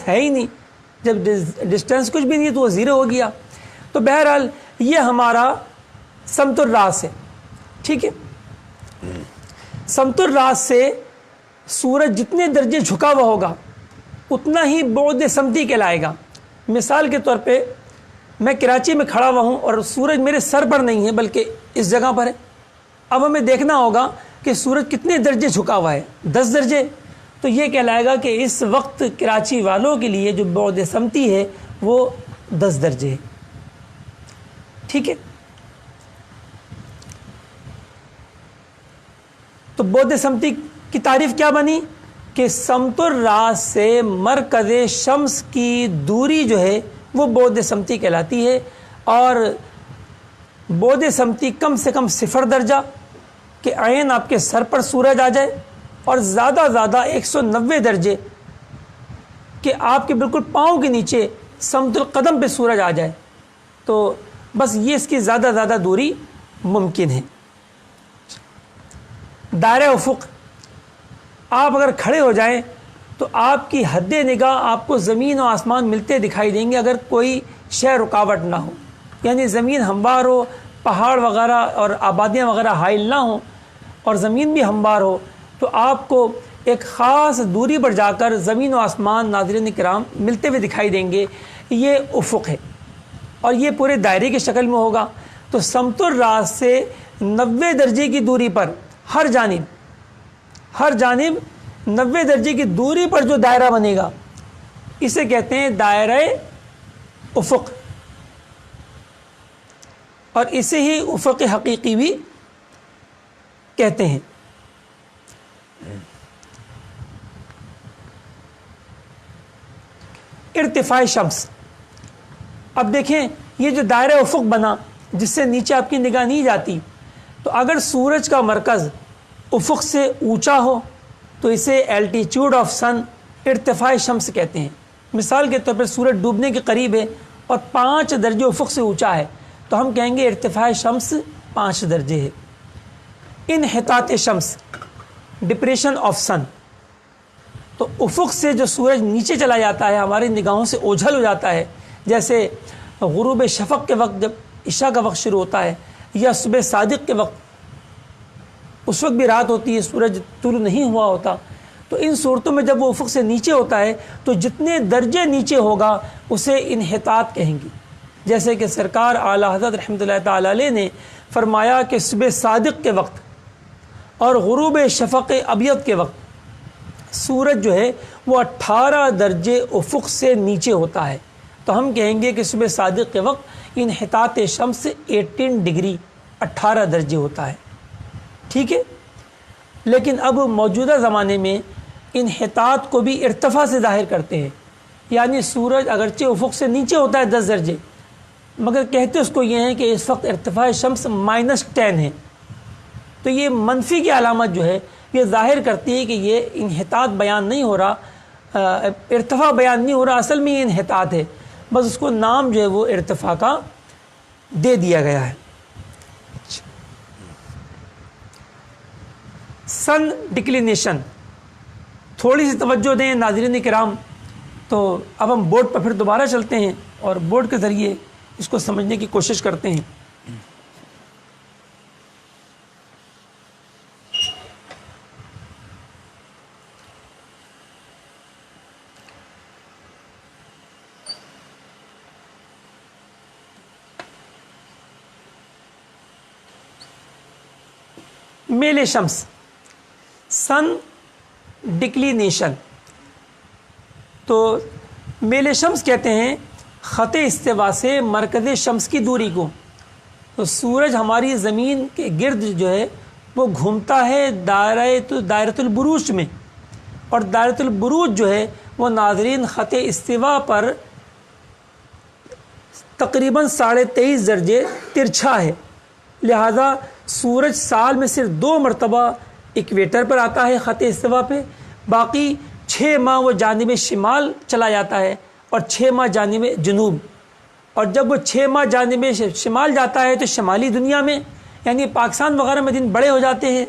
ہے ہی نہیں، جب ڈسٹینس کچھ بھی نہیں تو وہ زیرو ہو گیا. تو بہرحال یہ ہمارا سمت الراس ہے. ٹھیک ہے، سمت الراس سے سورج جتنے درجے جھکا ہوا ہوگا اتنا ہی بعد سمتی کہلائے گا. مثال کے طور پہ میں کراچی میں کھڑا ہوا ہوں اور سورج میرے سر پر نہیں ہے بلکہ اس جگہ پر ہے. اب ہمیں دیکھنا ہوگا کہ سورج کتنے درجے جھکا ہوا ہے، 10 درجے. تو یہ کہلائے گا کہ اس وقت کراچی والوں کے لیے جو بعد سمتی ہے وہ 10 درجے ہے. ٹھیک ہے، تو بعد سمتی کی تعریف کیا بنی کہ سمت الراس سے مرکز شمس کی دوری جو ہے وہ بعد سمتی کہلاتی ہے. اور بعد سمتی کم سے کم 0 درجہ کہ عین آپ کے سر پر سورج آ جائے، اور زیادہ 190 درجے کہ آپ کے بالکل پاؤں کے نیچے سمت القدم پہ سورج آ جائے. تو بس یہ اس کی زیادہ دوری ممکن ہے. دائرہ افق، آپ اگر کھڑے ہو جائیں تو آپ کی حد نگاہ آپ کو زمین و آسمان ملتے دکھائی دیں گے اگر کوئی شے رکاوٹ نہ ہو. یعنی زمین ہموار ہو، پہاڑ وغیرہ اور آبادیاں وغیرہ حائل نہ ہوں، اور زمین بھی ہموار ہو، تو آپ کو ایک خاص دوری پر جا کر زمین و آسمان ناظرین کرام ملتے ہوئے دکھائی دیں گے. یہ افق ہے اور یہ پورے دائرے کی شکل میں ہوگا. تو سمت الراس سے 90 درجے کی دوری پر ہر جانب 90 درجے کی دوری پر جو دائرہ بنے گا اسے کہتے ہیں دائرہ افق، اور اسے ہی افق حقیقی بھی کہتے ہیں. ارتفاع شمس، اب دیکھیں یہ جو دائرہ افق بنا جس سے نیچے آپ کی نگاہ نہیں جاتی، تو اگر سورج کا مرکز افق سے اونچا ہو تو اسے ایلٹیچیوڈ آف سن، ارتفاع شمس کہتے ہیں. مثال کے طور پر سورج ڈوبنے کے قریب ہے اور 5 درجے افق سے اونچا ہے تو ہم کہیں گے ارتفاع شمس 5 درجے ہے. انحطاط شمس، ڈپریشن آف سن، تو افق سے جو سورج نیچے چلا جاتا ہے ہماری نگاہوں سے اوجھل ہو جاتا ہے، جیسے غروب شفق کے وقت جب عشاء کا وقت شروع ہوتا ہے، یا صبح صادق کے وقت، اس وقت بھی رات ہوتی ہے، سورج طلوع نہیں ہوا ہوتا. تو ان صورتوں میں جب وہ افق سے نیچے ہوتا ہے تو جتنے درجے نیچے ہوگا اسے انحطاط کہیں گے. جیسے کہ سرکار اعلیٰ حضرت رحمۃ اللہ تعالی علیہ نے فرمایا کہ صبح صادق کے وقت اور غروب شفق ابیض کے وقت سورج جو ہے وہ 18 درجے افق سے نیچے ہوتا ہے. تو ہم کہیں گے کہ صبح صادق کے وقت انحطاط شمس 18 ڈگری 18 درجے ہوتا ہے. ٹھیک ہے، لیکن اب موجودہ زمانے میں انحطاط کو بھی ارتفاع سے ظاہر کرتے ہیں. یعنی سورج اگرچہ افق سے نیچے ہوتا ہے 10 درجے، مگر کہتے اس کو یہ ہیں کہ اس وقت ارتفاع شمس -10 ہے. تو یہ منفی کی علامت جو ہے یہ ظاہر کرتی ہے کہ یہ انحطاط بیان نہیں ہو رہا، ارتفاع بیان نہیں ہو رہا، اصل میں یہ انحطاط ہے، بس اس کو نام جو ہے وہ ارتفاع کا دے دیا گیا ہے. سن ڈکلینیشن، تھوڑی سی توجہ دیں ناظرین کرام. تو اب ہم بورڈ پر پھر دوبارہ چلتے ہیں اور بورڈ کے ذریعے اس کو سمجھنے کی کوشش کرتے ہیں. میل شمس، سن ڈکلینیشن. تو میل شمس کہتے ہیں خط استوا سے مرکز شمس کی دوری کو. تو سورج ہماری زمین کے گرد جو ہے وہ گھومتا ہے دائرۃ البروج میں، اور دائرۃ البروج جو ہے وہ ناظرین خط استوا پر تقریباً 23.5 درجے ترچھا ہے. لہذا سورج سال میں صرف 2 مرتبہ ایکویٹر پر آتا ہے خط استوا پہ، باقی 6 ماہ وہ جانب شمال چلا جاتا ہے اور 6 ماہ جانب جنوب. اور جب وہ 6 ماہ جانب شمال جاتا ہے تو شمالی دنیا میں یعنی پاکستان وغیرہ میں دن بڑے ہو جاتے ہیں،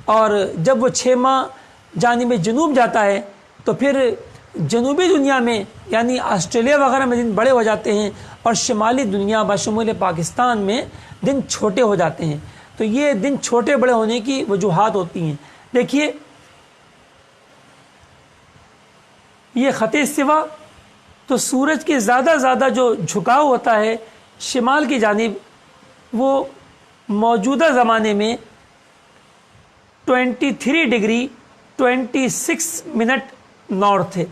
اور جب وہ 6 ماہ جانب جنوب جاتا ہے تو پھر جنوبی دنیا میں یعنی آسٹریلیا وغیرہ میں دن بڑے ہو جاتے ہیں اور شمالی دنیا بشمول پاکستان میں دن چھوٹے ہو جاتے ہیں۔ تو یہ دن چھوٹے بڑے ہونے کی وجوہات ہوتی ہیں۔ دیکھیے یہ خط استوا، تو سورج کے زیادہ جو جھکاؤ ہوتا ہے شمال کی جانب، وہ موجودہ زمانے میں 23 ڈگری 26 منٹ نارتھ ہے،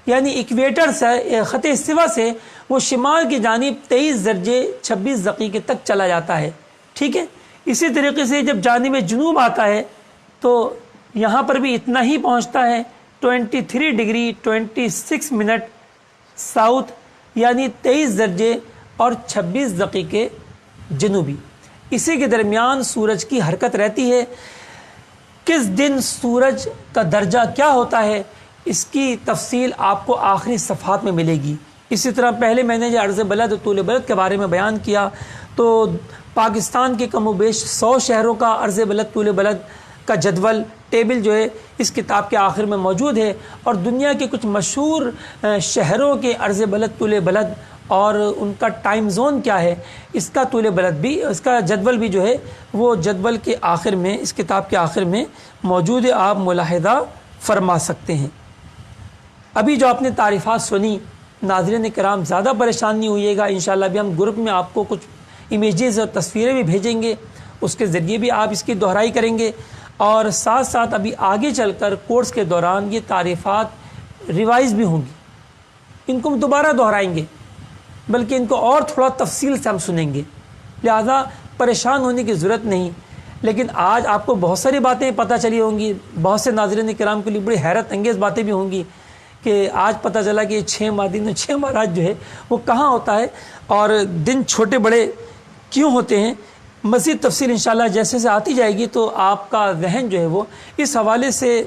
یعنی ایکویٹر سے خط استوا سے وہ شمال کی جانب 23 درجے 26 دقیقے تک چلا جاتا ہے، ٹھیک ہے۔ اسی طریقے سے جب جانب جنوب آتا ہے تو یہاں پر بھی اتنا ہی پہنچتا ہے، 23 ڈگری 26 منٹ ساؤتھ، یعنی 23 درجے اور 26 دقیقے جنوبی۔ اسی کے درمیان سورج کی حرکت رہتی ہے۔ کس دن سورج کا درجہ کیا ہوتا ہے اس کی تفصیل آپ کو آخری صفحات میں ملے گی۔ اسی طرح پہلے میں نے جو عرض بلد طول بلد کے بارے میں بیان کیا، تو پاکستان کے کم و بیش 100 شہروں کا عرض بلد طول بلد کا جدول ٹیبل جو ہے اس کتاب کے آخر میں موجود ہے، اور دنیا کے کچھ مشہور شہروں کے عرض بلد طول بلد اور ان کا ٹائم زون کیا ہے اس کا طول بلد بھی، اس کا جدول بھی جو ہے وہ جدول کے آخر میں، اس کتاب کے آخر میں موجود ہے، آپ ملاحظہ فرما سکتے ہیں۔ ابھی جو آپ نے تعریفات سنی، ناظرین کرام زیادہ پریشان نہیں ہوئیے گا، انشاءاللہ بھی ہم گروپ میں آپ کو کچھ امیجز اور تصویریں بھی بھیجیں گے، اس کے ذریعے بھی آپ اس کی دہرائی کریں گے، اور ساتھ ساتھ ابھی آگے چل کر کورس کے دوران یہ تعریفات ریوائز بھی ہوں گی، ان کو ہم دوبارہ دہرائیں گے، بلکہ ان کو اور تھوڑا تفصیل سے ہم سنیں گے، لہذا پریشان ہونے کی ضرورت نہیں۔ لیکن آج آپ کو بہت ساری باتیں پتہ چلی ہوں گی، بہت سے ناظرین کرام کے لیے بڑی حیرت انگیز باتیں بھی ہوں گی کہ آج پتہ چلا کہ 6 ماہ دن 6 ماہ رات جو ہے وہ کہاں ہوتا ہے اور دن چھوٹے بڑے کیوں ہوتے ہیں۔ مزید تفصیل انشاءاللہ جیسے جیسے آتی جائے گی تو آپ کا ذہن جو ہے وہ اس حوالے سے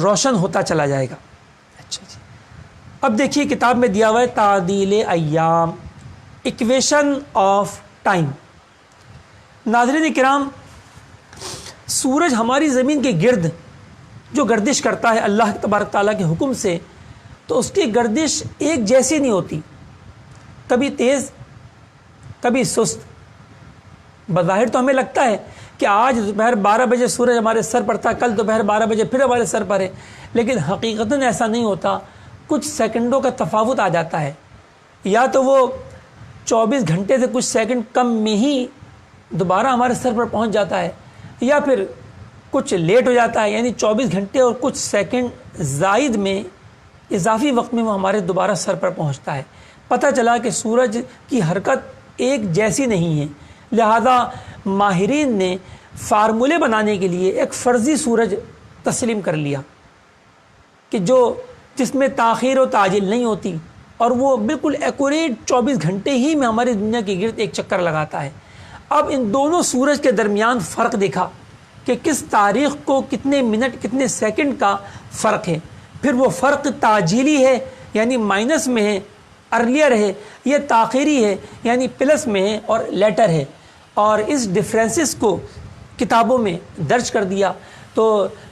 روشن ہوتا چلا جائے گا۔ اچھا جی، اب دیکھیے کتاب میں دیا ہوا ہے تعدیل ایام، ایکویشن آف ٹائم۔ ناظرین کرام، سورج ہماری زمین کے گرد جو گردش کرتا ہے اللہ تبارک تعالیٰ کے حکم سے، تو اس کی گردش ایک جیسی نہیں ہوتی، کبھی تیز کبھی سست۔ بظاہر تو ہمیں لگتا ہے کہ آج دوپہر 12 بجے سورج ہمارے سر پر تھا، کل دوپہر 12 بجے پھر ہمارے سر پر ہے، لیکن حقیقتاً ایسا نہیں ہوتا، کچھ سیکنڈوں کا تفاوت آ جاتا ہے، یا تو وہ 24 گھنٹے سے کچھ سیکنڈ کم میں ہی دوبارہ ہمارے سر پر پہنچ جاتا ہے، یا پھر کچھ لیٹ ہو جاتا ہے، یعنی 24 گھنٹے اور کچھ سیکنڈ زائد میں اضافی وقت میں وہ ہمارے دوبارہ سر پر پہنچتا ہے۔ پتہ چلا کہ سورج کی حرکت ایک جیسی نہیں ہے، لہذا ماہرین نے فارمولے بنانے کے لیے ایک فرضی سورج تسلیم کر لیا کہ جس میں تاخیر و تعجیل نہیں ہوتی، اور وہ بالکل ایکوریٹ 24 گھنٹے ہی میں ہماری دنیا کے گرد ایک چکر لگاتا ہے۔ اب ان دونوں سورج کے درمیان فرق دیکھا کہ کس تاریخ کو کتنے منٹ کتنے سیکنڈ کا فرق ہے، پھر وہ فرق تعجیلی ہے یعنی مائنس میں ہے، ارلیئر ہے، یہ تاخیری ہے یعنی پلس میں ہے اور لیٹر ہے، اور اس ڈفرینسز کو کتابوں میں درج کر دیا۔ تو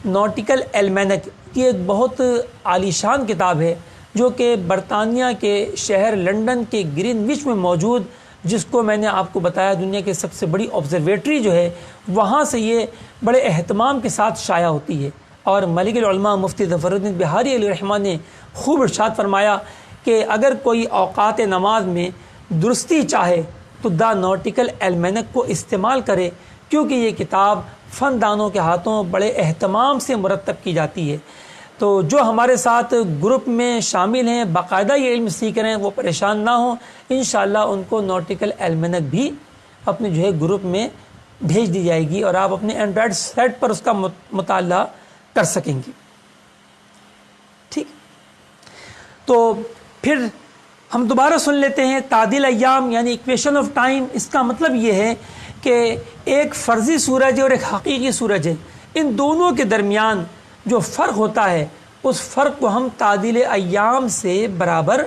نوٹیکل ایلمینک یہ ایک بہت عالی شان کتاب ہے جو کہ برطانیہ کے شہر لنڈن کے گرین وچ میں موجود، جس کو میں نے آپ کو بتایا دنیا کے سب سے بڑی آبزرویٹری جو ہے وہاں سے یہ بڑے اہتمام کے ساتھ شائع ہوتی ہے۔ اور ملک العلماء مفتی ظفر الدین بہاری علیہ الرحمہ نے خوب ارشاد فرمایا کہ اگر کوئی اوقات نماز میں درستی چاہے تو دا نوٹیکل ایلمینک کو استعمال کرے، کیونکہ یہ کتاب فندانوں کے ہاتھوں بڑے اہتمام سے مرتب کی جاتی ہے۔ تو جو ہمارے ساتھ گروپ میں شامل ہیں، باقاعدہ یہ علم سیکھ رہے ہیں، وہ پریشان نہ ہوں، انشاءاللہ ان کو نوٹیکل ایلمینک بھی اپنے جو ہے گروپ میں بھیج دی جائے گی، اور آپ اپنے اینڈرائڈ سیٹ پر اس کا مطالعہ کر سکیں گے۔ ٹھیک، تو پھر ہم دوبارہ سن لیتے ہیں تعدیل ایام یعنی ایکویشن آف ٹائم۔ اس کا مطلب یہ ہے کہ ایک فرضی سورج ہے اور ایک حقیقی سورج ہے، ان دونوں کے درمیان جو فرق ہوتا ہے اس فرق کو ہم تعدیل ایام سے برابر